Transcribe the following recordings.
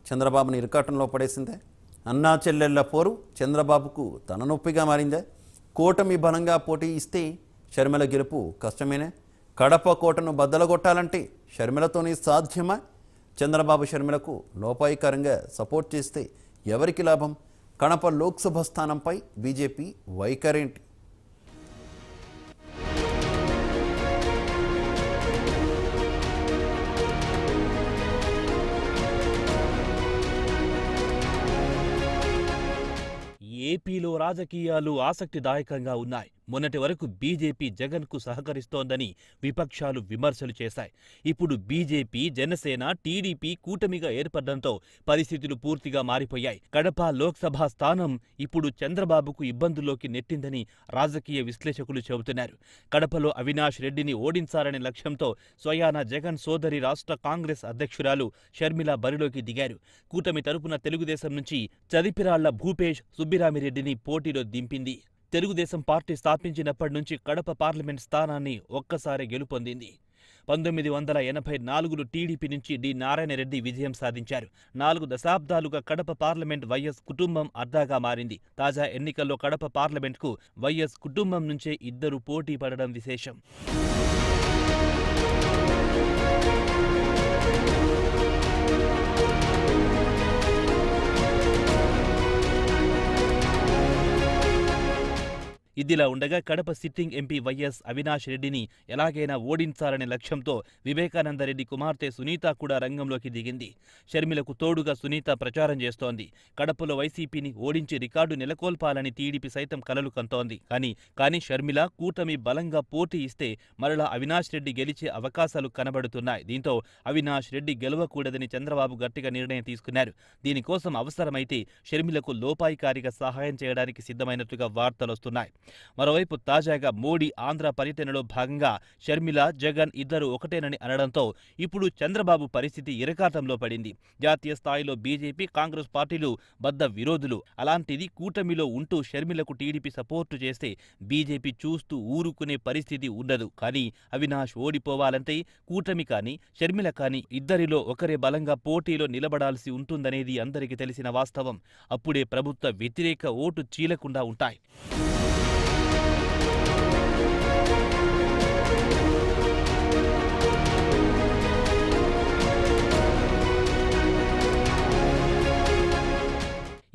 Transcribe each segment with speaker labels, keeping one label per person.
Speaker 1: చంద్రబాబుని ఇరకాటంలో పడేసిందే? అన్నా చెల్లెళ్ల పోరు చంద్రబాబుకు తలనొప్పిగా మారిందే? కూటమి బలంగా పోటీ ఇస్తే షర్మిల గెలుపు కష్టమేనే? కడప కోటను బద్దలగొట్టాలంటే షర్మిలతోనే సాధ్యమా? చంద్రబాబు షర్మిలకు లోపాయికారంగా సపోర్ట్ చేస్తే ఎవరికి లాభం? కడప లోక్సభ స్థానంపై బీజేపీ వైఖరేంటి?
Speaker 2: ఏపీలో రాజకీయాలు ఆసక్తిదాయకంగా ఉన్నాయి. మొన్నటి వరకు బీజేపీ జగన్కు సహకరిస్తోందని విపక్షాలు విమర్శలు చేశాయి. ఇప్పుడు బీజేపీ, జనసేన, టీడీపీ కూటమిగా ఏర్పడడంతో పరిస్థితులు పూర్తిగా మారిపోయాయి. కడప లోక్సభ స్థానం ఇప్పుడు చంద్రబాబుకు ఇబ్బందుల్లోకి నెట్టిందని రాజకీయ విశ్లేషకులు చెబుతున్నారు. కడపలో అవినాష్ రెడ్డిని ఓడించాలనే లక్ష్యంతో స్వయాన జగన్ సోదరి రాష్ట్ర కాంగ్రెస్ అధ్యక్షురాలు షర్మిల బరిలోకి దిగారు. కూటమి తరపున తెలుగుదేశం నుంచి చదిపిరాళ్ల భూపేష్ సుబ్బిరామిరెడ్డిని పోటీలో దింపింది. తెలుగుదేశం పార్టీ స్థాపించినప్పటి నుంచి కడప పార్లమెంట్ స్థానాన్ని ఒక్కసారి గెలుపొందింది. 1984లో టీడీపీ నుంచి డి నారాయణరెడ్డి విజయం సాధించారు. 4 దశాబ్దాలుగా కడప పార్లమెంట్ వైఎస్ కుటుంబం అడ్డాగా మారింది. తాజా ఎన్నికల్లో కడప పార్లమెంట్కు వైఎస్ కుటుంబం నుంచే 2 పోటీ పడడం విశేషం. ఇదిలా ఉండగా Kadapa sitting MP YS Avinash రెడ్డిని ఎలాగైనా ఓడించాలనే లక్ష్యంతో వివేకానందరెడ్డి కుమార్తె సునీత కూడా రంగంలోకి దిగింది. షర్మిలకు తోడుగా సునీత ప్రచారం చేస్తోంది. కడపలో వైసీపీని ఓడించి రికార్డు నెలకొల్పాలని టీడీపీ సైతం కలలు కంటోంది. కానీ షర్మిల కూటమి బలంగా పోటీ ఇస్తే మరలా అవినాష్ రెడ్డి గెలిచే అవకాశాలు కనబడుతున్నాయి. దీంతో అవినాష్ రెడ్డి గెలవకూడదని చంద్రబాబు గట్టిగా నిర్ణయం తీసుకున్నారు. దీనికోసం అవసరమైతే షర్మిలకు లోపాయికారిగా సహాయం చేయడానికి సిద్ధమైనట్లుగా వార్తలొస్తున్నాయి. మరోవైపు తాజాగా మోడీ ఆంధ్ర పర్యటనలో భాగంగా షర్మిల, జగన్ ఇద్దరు ఒకటేనని అనడంతో ఇప్పుడు చంద్రబాబు పరిస్థితి ఇరకాటంలో పడింది. జాతీయ స్థాయిలో బీజేపీ, కాంగ్రెస్ పార్టీలు బద్ద విరోధులు. అలాంటిది కూటమిలో ఉంటూ షర్మిలకు టీడీపీ సపోర్టు చేస్తే బీజేపీ చూస్తూ ఊరుకునే పరిస్థితి ఉండదు. కానీ అవినాష్ ఓడిపోవాలంటే కూటమి కానీ, షర్మిల కానీ ఇద్దరిలో ఒకరే బలంగా పోటీలో నిలబడాల్సి ఉంటుందనేది అందరికీ తెలిసిన వాస్తవం. అప్పుడే ప్రభుత్వ వ్యతిరేక ఓటు చీలకుండా ఉంటాయి.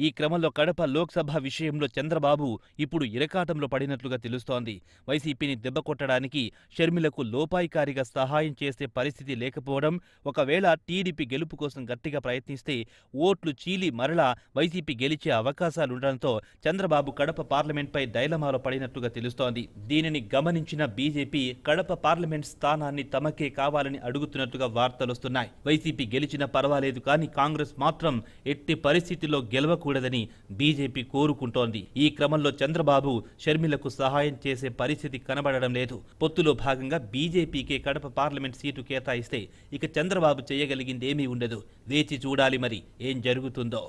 Speaker 2: ఈ క్రమంలో కడప లోక్సభ విషయంలో చంద్రబాబు ఇప్పుడు ఇరకాటంలో పడినట్లుగా తెలుస్తోంది. వైసీపీని దెబ్బకొట్టడానికి షర్మిలకు లోపాయికారిగా సహాయం చేసే పరిస్థితి లేకపోవడం, ఒకవేళ టీడీపీ గెలుపు కోసం గట్టిగా ప్రయత్నిస్తే ఓట్లు చీలి మరలా వైసీపీ గెలిచే అవకాశాలుండడంతో చంద్రబాబు కడప పార్లమెంట్పై డైలమాలో పడినట్లుగా తెలుస్తోంది. దీనిని గమనించిన బీజేపీ కడప పార్లమెంట్ స్థానాన్ని తమకే కావాలని అడుగుతున్నట్లుగా వార్తలొస్తున్నాయి. వైసీపీ గెలిచినా పర్వాలేదు, కానీ కాంగ్రెస్ మాత్రం ఎట్టి పరిస్థితుల్లో గెలవకూడదని బీజేపీ కోరుకుంటోంది. ఈ క్రమంలో చంద్రబాబు షర్మిలకు సహాయం చేసే పరిస్థితి కనబడడం లేదు. పొత్తులో భాగంగా బీజేపీకే కడప పార్లమెంట్ సీటు కేటాయిస్తే ఇక చంద్రబాబు చేయగలిగిందేమీ ఉండదు. వేచి చూడాలి మరి ఏం జరుగుతుందో.